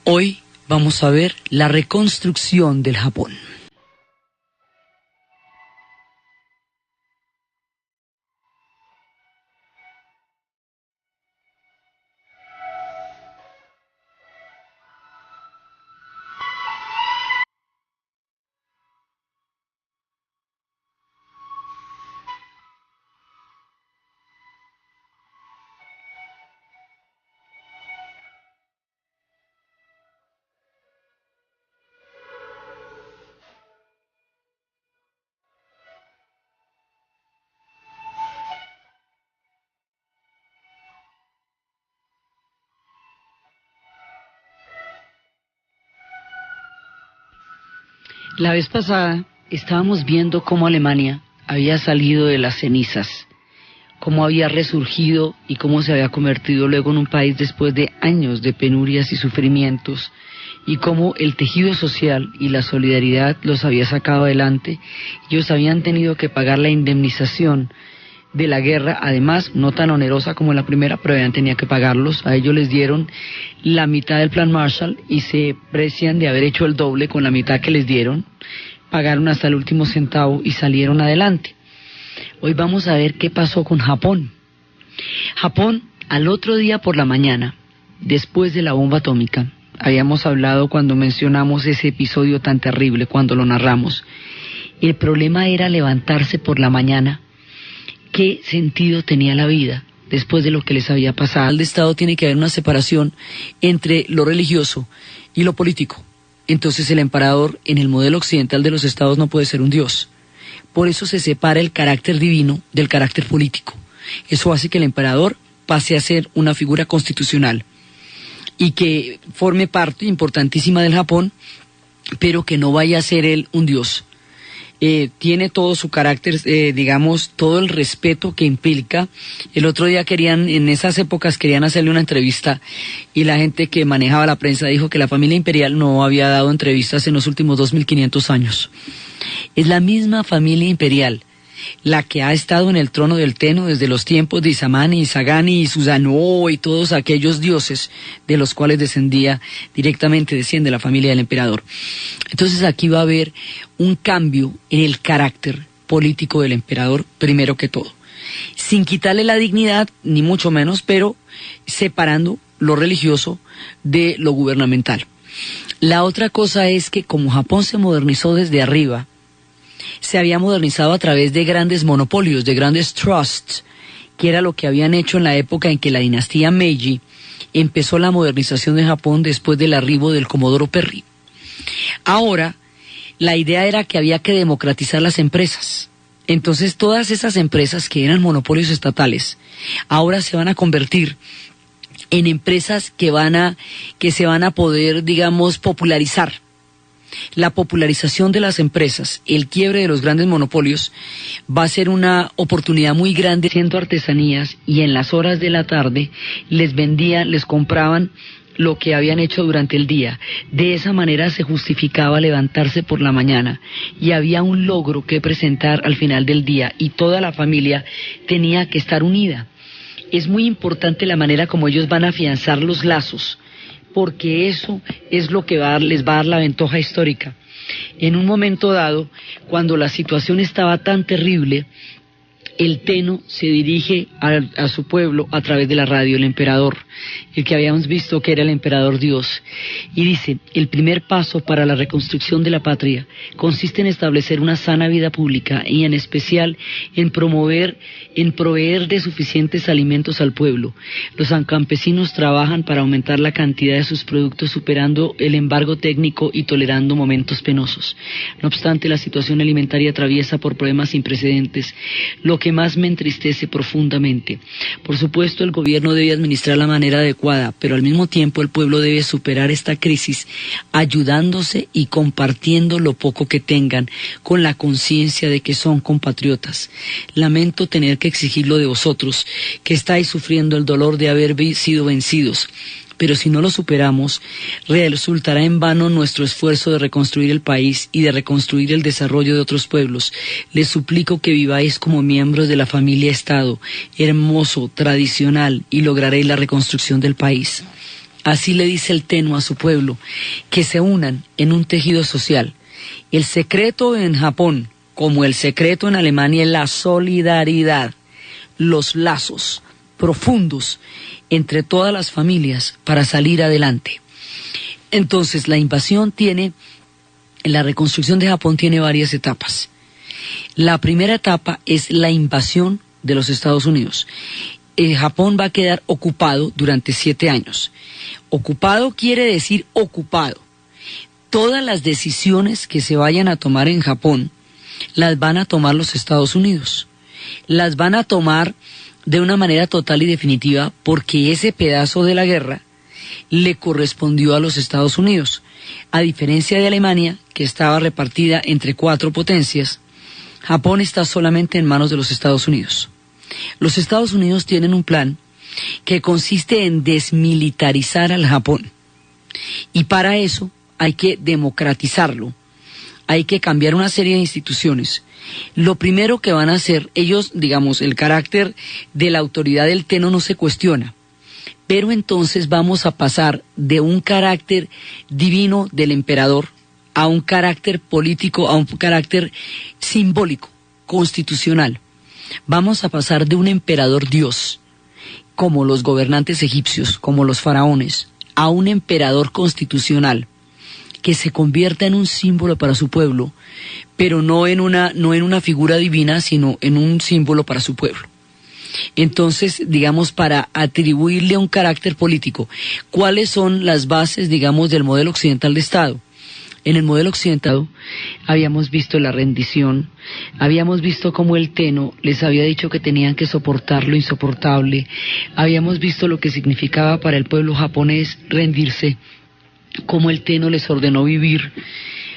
Hoy vamos a ver la reconstrucción del Japón. La vez pasada estábamos viendo cómo Alemania había salido de las cenizas, cómo había resurgido y cómo se había convertido luego en un país después de años de penurias y sufrimientos, y cómo el tejido social y la solidaridad los había sacado adelante. Ellos habían tenido que pagar la indemnización de la guerra, además no tan onerosa como la primera, pero habían tenido que pagarlos. A ellos les dieron la mitad del plan Marshall y se precian de haber hecho el doble con la mitad que les dieron. Pagaron hasta el último centavo y salieron adelante. Hoy vamos a ver qué pasó con Japón. Japón, al otro día por la mañana, después de la bomba atómica, habíamos hablado cuando mencionamos ese episodio tan terrible, cuando lo narramos, el problema era levantarse por la mañana. ¿Qué sentido tenía la vida después de lo que les había pasado? El Estado tiene que haber una separación entre lo religioso y lo político. Entonces el emperador en el modelo occidental de los estados no puede ser un dios. Por eso se separa el carácter divino del carácter político. Eso hace que el emperador pase a ser una figura constitucional y que forme parte importantísima del Japón, pero que no vaya a ser él un dios. tiene todo su carácter, digamos, todo el respeto que implica. El otro día en esas épocas querían hacerle una entrevista y la gente que manejaba la prensa dijo que la familia imperial no había dado entrevistas en los últimos 2500 años. Es la misma familia imperial la que ha estado en el trono del Teno desde los tiempos de Isamani, Isagani y Susanoo y todos aquellos dioses de los cuales desciende la familia del emperador. Entonces aquí va a haber un cambio en el carácter político del emperador, primero que todo, sin quitarle la dignidad, ni mucho menos, pero separando lo religioso de lo gubernamental. La otra cosa es que como Japón se modernizó desde arriba, se había modernizado a través de grandes monopolios, de grandes trusts, que era lo que habían hecho en la época en que la dinastía Meiji empezó la modernización de Japón después del arribo del Comodoro Perry. Ahora, la idea era que había que democratizar las empresas. Entonces, todas esas empresas que eran monopolios estatales, ahora se van a convertir en empresas que se van a poder, digamos, popularizar. La popularización de las empresas, el quiebre de los grandes monopolios, va a ser una oportunidad muy grande. Haciendo artesanías y en las horas de la tarde les compraban lo que habían hecho durante el día. De esa manera se justificaba levantarse por la mañana y había un logro que presentar al final del día y toda la familia tenía que estar unida. Es muy importante la manera como ellos van a afianzar los lazos, porque eso es lo que les va a dar la ventaja histórica. En un momento dado, cuando la situación estaba tan terrible, el Teno se dirige a su pueblo a través de la radio, el emperador, el que habíamos visto que era el emperador Dios, y dice: el primer paso para la reconstrucción de la patria consiste en establecer una sana vida pública y en especial en proveer de suficientes alimentos al pueblo. Los campesinos trabajan para aumentar la cantidad de sus productos, superando el embargo técnico y tolerando momentos penosos. No obstante, la situación alimentaria atraviesa por problemas sin precedentes, lo que más me entristece profundamente. Por supuesto, el gobierno debe administrar la manera adecuada, pero al mismo tiempo el pueblo debe superar esta crisis ayudándose y compartiendo lo poco que tengan, con la conciencia de que son compatriotas. Lamento tener que exigirlo de vosotros, que estáis sufriendo el dolor de haber sido vencidos. Pero si no lo superamos, resultará en vano nuestro esfuerzo de reconstruir el país y de reconstruir el desarrollo de otros pueblos. Les suplico que viváis como miembros de la familia Estado, hermoso, tradicional, y lograréis la reconstrucción del país. Así le dice el Teno a su pueblo, que se unan en un tejido social. El secreto en Japón, como el secreto en Alemania, es la solidaridad, los lazos profundos entre todas las familias para salir adelante. Entonces, la reconstrucción de Japón tiene varias etapas. La primera etapa es la invasión de los Estados Unidos. Japón va a quedar ocupado durante 7 años. Ocupado quiere decir ocupado. Todas las decisiones que se vayan a tomar en Japón las van a tomar los Estados Unidos. Las van a tomar de una manera total y definitiva, porque ese pedazo de la guerra le correspondió a los Estados Unidos. A diferencia de Alemania, que estaba repartida entre 4 potencias, Japón está solamente en manos de los Estados Unidos. Los Estados Unidos tienen un plan que consiste en desmilitarizar al Japón. Y para eso hay que democratizarlo. Hay que cambiar una serie de instituciones. Lo primero que van a hacer ellos, digamos, el carácter de la autoridad del Teno no se cuestiona, pero entonces vamos a pasar de un carácter divino del emperador a un carácter político, a un carácter simbólico, constitucional. Vamos a pasar de un emperador Dios, como los gobernantes egipcios, como los faraones, a un emperador constitucional, que se convierta en un símbolo para su pueblo, pero no en una figura divina, sino en un símbolo para su pueblo. Entonces, digamos, para atribuirle un carácter político, ¿cuáles son las bases, digamos, del modelo occidental de Estado? En el modelo occidental habíamos visto la rendición, habíamos visto cómo el Teno les había dicho que tenían que soportar lo insoportable, habíamos visto lo que significaba para el pueblo japonés rendirse, cómo el Teno les ordenó vivir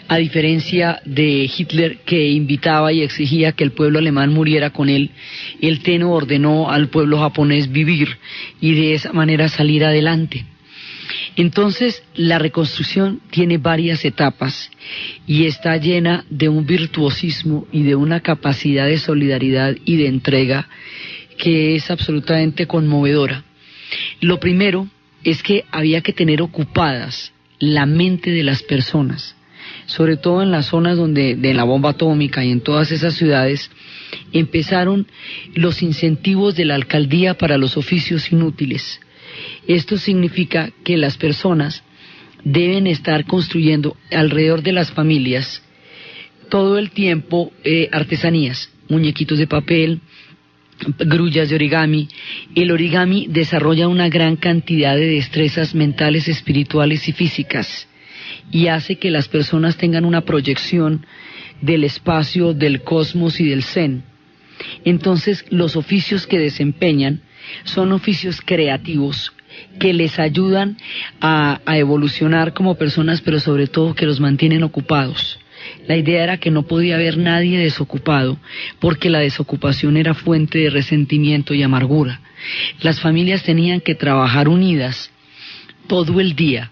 a diferencia de Hitler, que invitaba y exigía que el pueblo alemán muriera con él. El Tenno ordenó al pueblo japonés vivir y de esa manera salir adelante. Entonces, la reconstrucción tiene varias etapas y está llena de un virtuosismo y de una capacidad de solidaridad y de entrega que es absolutamente conmovedora. Lo primero es que había que tener ocupadas la mente de las personas, sobre todo en las zonas donde de la bomba atómica y en todas esas ciudades empezaron los incentivos de la alcaldía para los oficios inútiles. Esto significa que las personas deben estar construyendo alrededor de las familias todo el tiempo artesanías, muñequitos de papel, grullas de origami. El origami desarrolla una gran cantidad de destrezas mentales, espirituales y físicas y hace que las personas tengan una proyección del espacio, del cosmos y del zen. Entonces, los oficios que desempeñan son oficios creativos que les ayudan a evolucionar como personas, pero sobre todo que los mantienen ocupados. La idea era que no podía haber nadie desocupado, porque la desocupación era fuente de resentimiento y amargura. Las familias tenían que trabajar unidas todo el día.